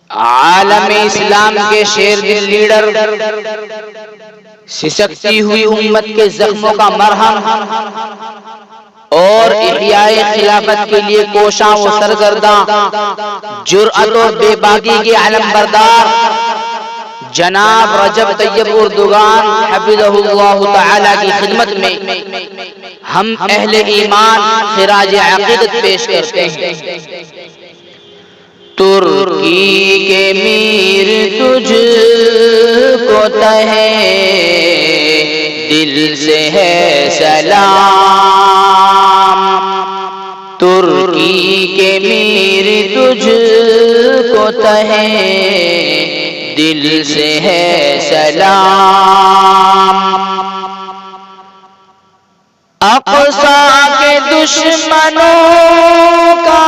عالم اسلام کے شیر دل لیڈر، سسکتی ہوئی امت کے زخموں کا مرہم اور احیاء خلافت کے لیے کوشاں و سرگرداں، جرأت اور بے باکی کے علم بردار جناب رجب طیب اردگان حفظہ اللہ تعالی کی خدمت میں ہم اہل ایمان خراج عقیدت پیش کرتے ہیں۔ ترکی کے میر تجھ کو تہے دل سے ہے سلام، ترکی کے میر تجھ کو تہے دل سے ہے سلام، اقصی کے دشمنوں کا،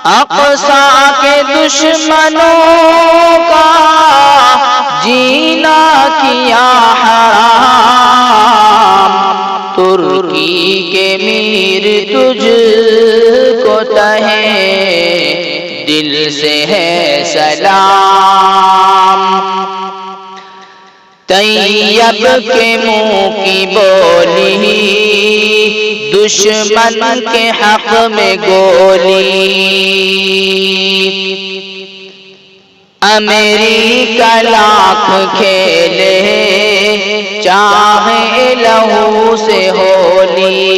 اقصی کے دشمنوں کا جینا کیا حرام، ترکی کے میر تجھ کو تہے دل سے ہے سلام، طیب کے منہ کی بولی دشمن کے حق میں گولی، امریکہ لاکھ کھیلے چاہے لہو سے ہولی،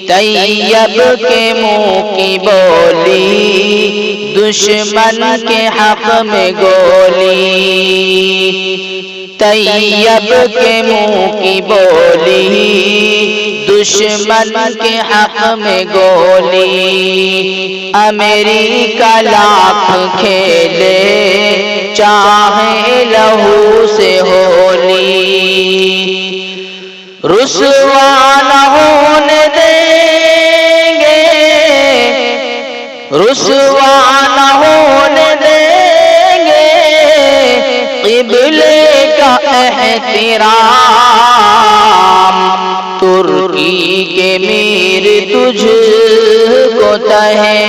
طیب کے منہ کی بولی دشمن کے حق میں گولی، طیب کے منہ کی بولی دشمن کے حق میں گولی، امریکہ لاکھ کھیلے چاہے لہو سے ہولی، رسوا نہ ہونے دیں گے، رسوا نہ ہونے دیں گے قبلے کا احترام، ترکی کے میر تجھ کو تہے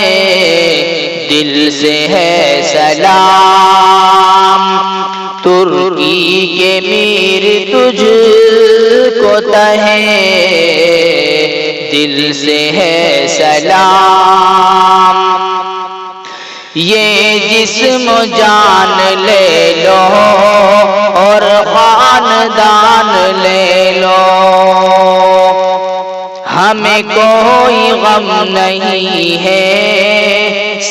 دل سے ہے سلام، ترکی کے میر تجھ کو تہے دل سے ہے سلام، یہ جسم جان لے لو اور خاندان لے لو، ہمیں کوئی غم نہیں ہے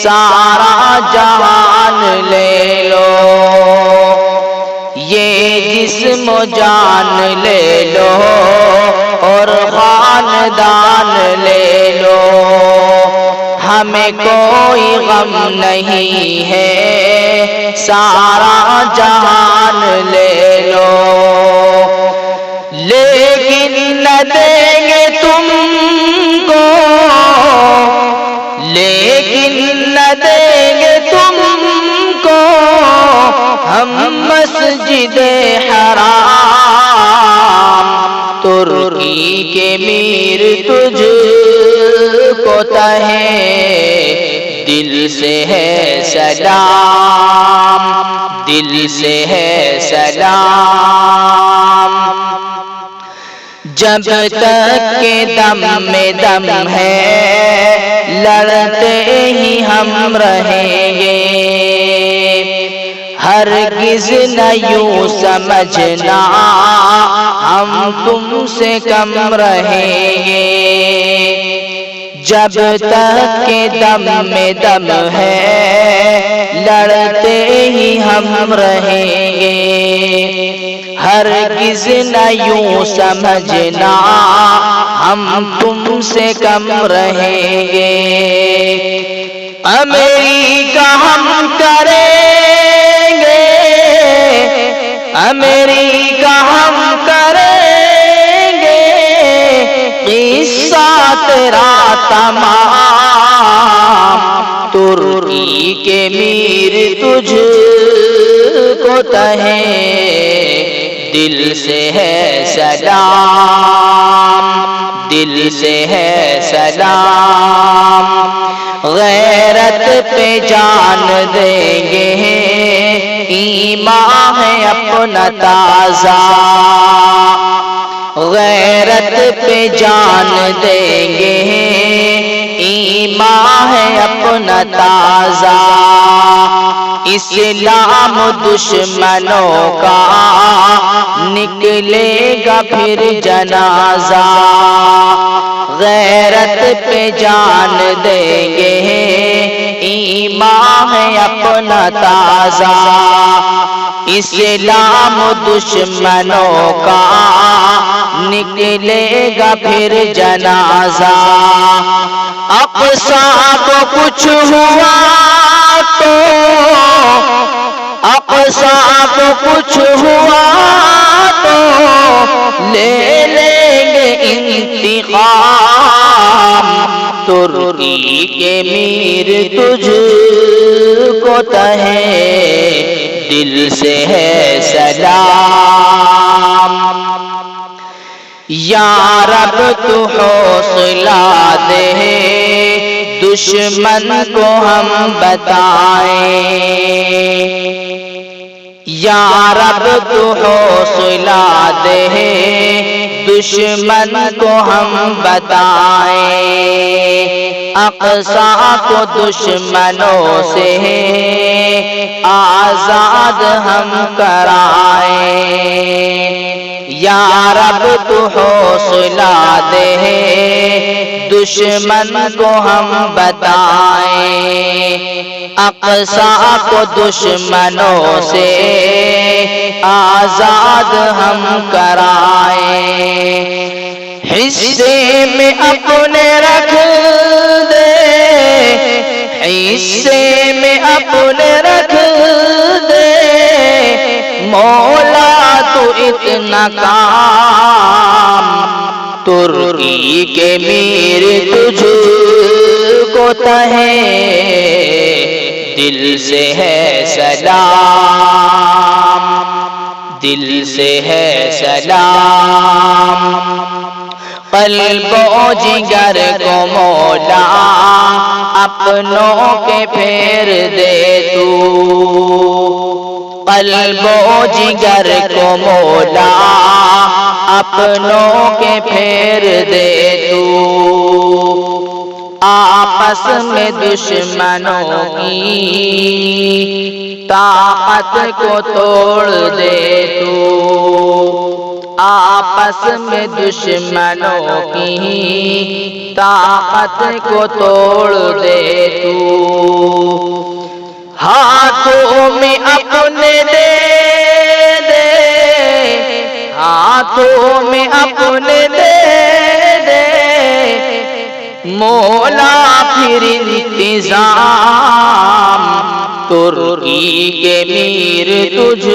سارا جہان لے لو، یہ جسم جان لے لو اور خاندان لے لو، ہمیں کوئی غم نہیں ہے سارا جہان لے لو، لیکن نہ دیں گے تم کو، لیکن نہ دیں گے تم کو ہم مسجد حرام، ترکی کے میر تجھ کو تہے دل سے ہے سلام، دل سے ہے سلام، جب تک کہ دم میں دم ہے لڑتے ہی ہم رہیں گے، ہرگز نہ یوں سمجھنا ہم تم سے کم رہیں گے، جب تک کہ دم میں دم ہے لڑتے ہی ہم رہیں گے، ہرگز نہ یوں سمجھنا ہم تم سے کم رہیں گے، امریکہ ہم کریں گے، امریکہ ہم کریں گے قصہ تیرا تمام، ترکی کے میر تجھ کو تہے دل سے ہے سلام، دل سے ہے سلام، غیرت پہ جان دیں گے، ایمان ہے اپنا تازہ، غیرت پہ جان دیں گے، ایمان ہے اپنا تازہ، اسلام دشمنوں کا نکلے گا پھر جنازہ، غیرت پہ جان دیں گے، ایمان ہے اپنا تازہ، اسلام دشمنوں کا نکلے گا پھر جنازہ، اقصی کو کچھ ہوا تو، اقصی کو کچھ ہوا تو لے لیں گے انتقام، ترکی کے میر تجھ کو تہے دل سے ہے سلام، یا رب تو حوصلہ دے دشمن کو ہم بتائیں، یا رب تو حوصلہ دے دشمن کو ہم بتائیں، اقصی کو دشمنوں سے آزاد ہم کرائیں، یا رب تو حوصلہ دے دشمن کو ہم بتائیں، اقصی کو دشمنوں سے آزاد ہم کرائیں، حصے میں اپنے رکھ دے، حصے میں اپنے رکھ دے، مولا تو اتنا کام، ترکی کے میر تجھ کو تہے دل سے ہے سلام، دل سے ہے سلام، قلب و جگر کو مولا اپنوں کے پھیر دے تو، قلب و جگر کو مولا اپنوں کے پھیر دے تو، آپس میں دشمنوں کی طاقت کو توڑ دے تو، آپس میں دشمنوں کی طاقت کو توڑ دے تو، ہاتھوں میں اپنے دے دے، ہاتھوں میں اپنے دے دے، مولا پھر انتظام، ترکی کے میر تجھ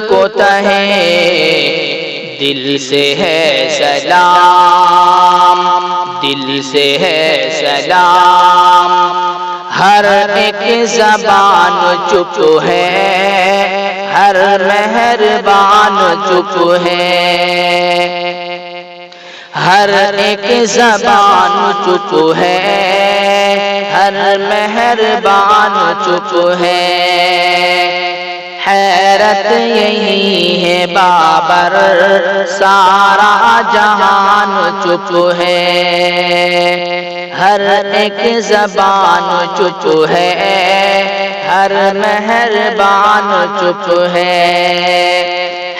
کو تہے دل سے ہے سلام، دل سے ہے سلام، ہر ایک زبان چپ ہے، ہر مہربان چپ ہے، ہر ایک زبان چپ ہے، ہر مہربان چپ ہے، حیرت یہی ہے بابر سارا جہان چپ ہے، ہر ایک زبان چپ ہے، ہر مہربان چپ ہے،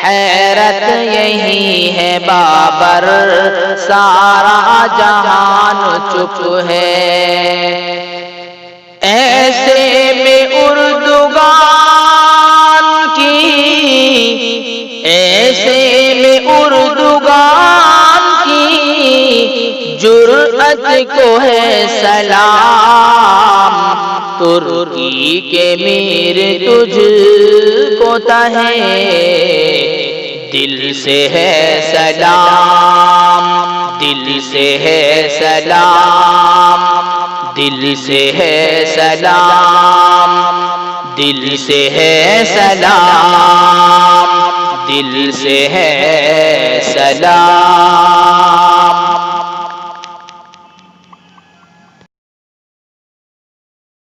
حیرت یہی ہے بابر سارا جہان چپ ہے، ایسے میں اردگان کی، ایسے میں اردگان کی جرأت کو ہے سلام، ترکی کے میر تجھ کو تہے دل سے ہے سلام، دل سے ہے سلام، دل سے ہے سلام، دل سے ہے سلام، دل سے ہے سلام